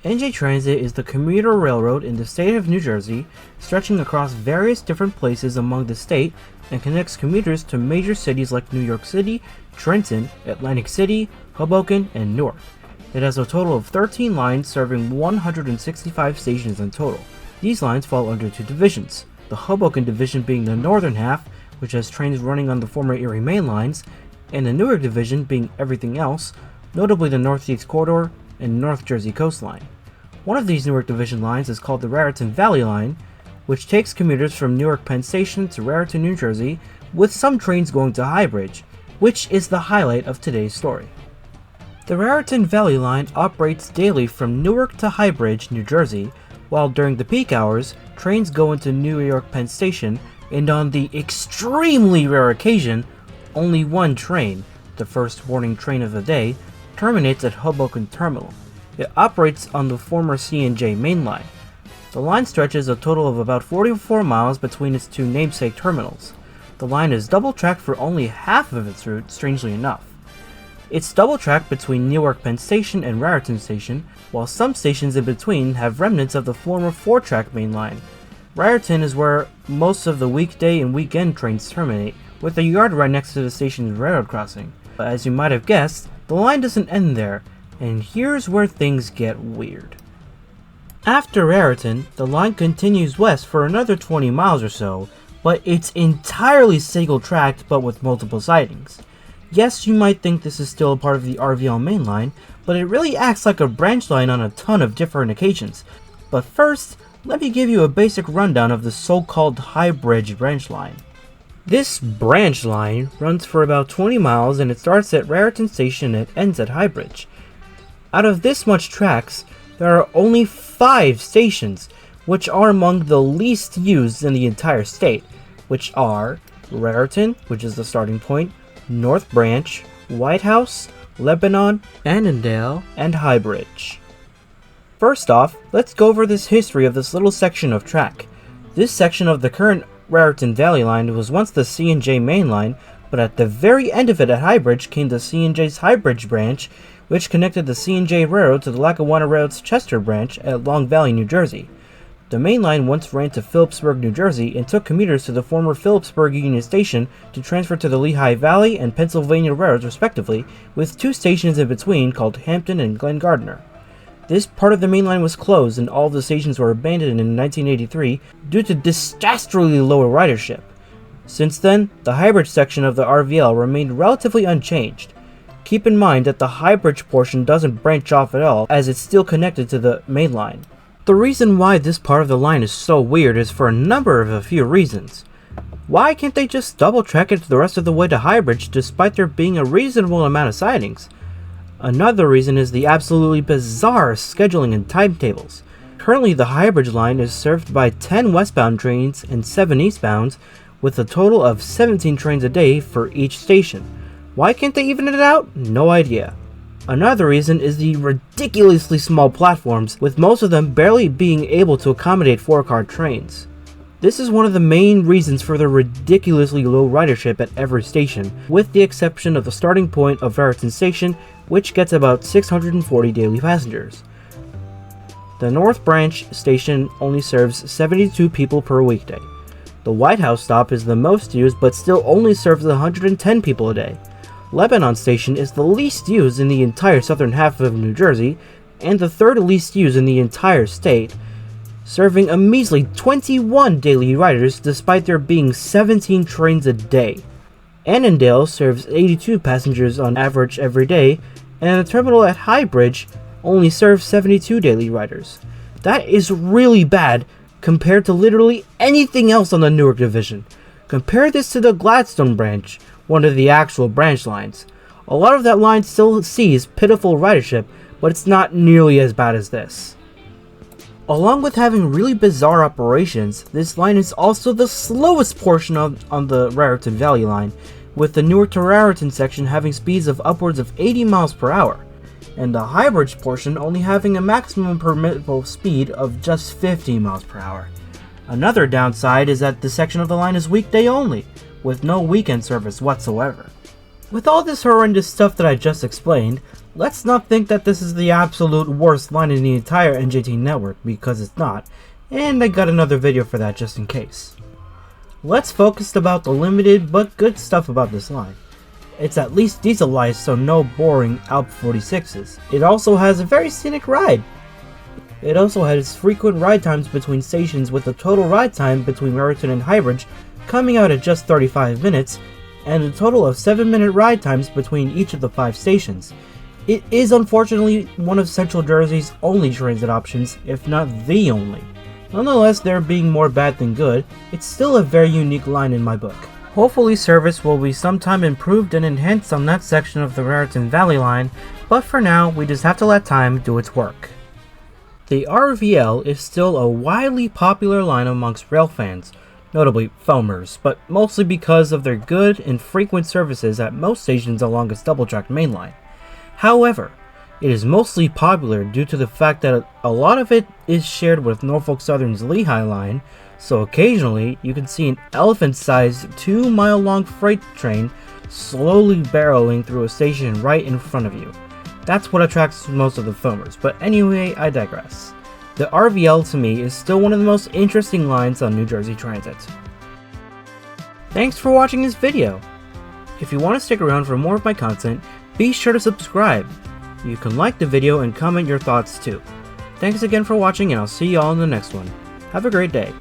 NJ Transit is the commuter railroad in the state of New Jersey, stretching across various different places among the state and connects commuters to major cities like New York City, Trenton, Atlantic City, Hoboken, and Newark. It has a total of 13 lines serving 165 stations in total. These lines fall under two divisions, the Hoboken division being the northern half, which has trains running on the former Erie main lines, and the Newark division being everything else, notably the Northeast Corridor and North Jersey coastline. One of these Newark division lines is called the Raritan Valley Line, which takes commuters from Newark Penn Station to Raritan, New Jersey, with some trains going to Highbridge, which is the highlight of today's story. The Raritan Valley Line operates daily from Newark to Highbridge, New Jersey, while during the peak hours, trains go into New York Penn Station, and on the extremely rare occasion, only one train, the first morning train of the day, terminates at Hoboken Terminal. It operates on the former C&J Mainline. The line stretches a total of about 44 miles between its two namesake terminals. The line is double-tracked for only half of its route, strangely enough. It's double-tracked between Newark Penn Station and Raritan Station, while some stations in between have remnants of the former 4-track main line. Raritan is where most of the weekday and weekend trains terminate, with a yard right next to the station's railroad crossing. But as you might have guessed, the line doesn't end there, and here's where things get weird. After Raritan, the line continues west for another 20 miles or so, but it's entirely single-tracked but with multiple sidings. Yes, you might think this is still a part of the RVL main line, but it really acts like a branch line on a ton of different occasions. But first, let me give you a basic rundown of the so-called Highbridge branch line. This branch line runs for about 20 miles and it starts at Raritan Station and it ends at Highbridge. Out of this much tracks, there are only 5 stations, which are among the least used in the entire state, which are Raritan, which is the starting point, North Branch, White House, Lebanon, Annandale, and Highbridge. First off, let's go over this history of this little section of track. This section of the current Raritan Valley Line was once the C&J main line, but at the very end of it at Highbridge came the C&J's Highbridge branch, which connected the C&J Railroad to the Lackawanna Railroad's Chester branch at Long Valley, New Jersey. The main line once ran to Phillipsburg, New Jersey, and took commuters to the former Phillipsburg Union Station to transfer to the Lehigh Valley and Pennsylvania Railroads respectively, with 2 stations in between called Hampton and Glen Gardner. This part of the main line was closed and all of the stations were abandoned in 1983 due to disastrously low ridership. Since then, the Highbridge section of the RVL remained relatively unchanged. Keep in mind that the Highbridge portion doesn't branch off at all, as it's still connected to the main line. The reason why this part of the line is so weird is for a few reasons. Why can't they just double track it the rest of the way to Highbridge despite there being a reasonable amount of sidings? Another reason is the absolutely bizarre scheduling and timetables. Currently, the Highbridge line is served by 10 westbound trains and 7 eastbounds, with a total of 17 trains a day for each station. Why can't they even it out? No idea. Another reason is the ridiculously small platforms, with most of them barely being able to accommodate 4-car trains. This is one of the main reasons for the ridiculously low ridership at every station, with the exception of the starting point of Raritan Station, which gets about 640 daily passengers. The North Branch station only serves 72 people per weekday. The White House stop is the most used but still only serves 110 people a day. Lebanon Station is the least used in the entire southern half of New Jersey, and the third least used in the entire state, serving a measly 21 daily riders despite there being 17 trains a day. Annandale serves 82 passengers on average every day, and the terminal at Highbridge only serves 72 daily riders. That is really bad compared to literally anything else on the Newark division. Compare this to the Gladstone branch, one of the actual branch lines. A lot of that line still sees pitiful ridership, but it's not nearly as bad as this. Along with having really bizarre operations, this line is also the slowest portion on the Raritan Valley Line, with the Newark to Raritan section having speeds of upwards of 80 miles per hour, and the Highbridge portion only having a maximum permissible speed of just 50 miles per hour. Another downside is that this section of the line is weekday only, with no weekend service whatsoever. With all this horrendous stuff that I just explained, Let's not think that this is the absolute worst line in the entire NJT network, because it's not, and I got another video for that just in case. Let's focus about the limited but good stuff about this line. It's at least dieselized, so no boring Alp 46s. It also has a very scenic ride. It also has frequent ride times between stations, with the total ride time between Raritan and Highbridge coming out at just 35 minutes, and a total of 7-minute ride times between each of the 5 stations. It is unfortunately one of Central Jersey's only transit options, if not the only. Nonetheless, there being more bad than good, it's still a very unique line in my book. Hopefully service will be sometime improved and enhanced on that section of the Raritan Valley line, but for now, we just have to let time do its work. The RVL is still a widely popular line amongst rail fans, notably foamers, but mostly because of their good and frequent services at most stations along its double-track mainline. However, it is mostly popular due to the fact that a lot of it is shared with Norfolk Southern's Lehigh line, so occasionally you can see an elephant-sized 2-mile-long freight train slowly barreling through a station right in front of you. That's what attracts most of the foamers, but anyway, I digress. The RVL to me is still one of the most interesting lines on New Jersey Transit. Thanks for watching this video. If you want to stick around for more of my content, be sure to subscribe. You can like the video and comment your thoughts too. Thanks again for watching, and I'll see you all in the next one. Have a great day.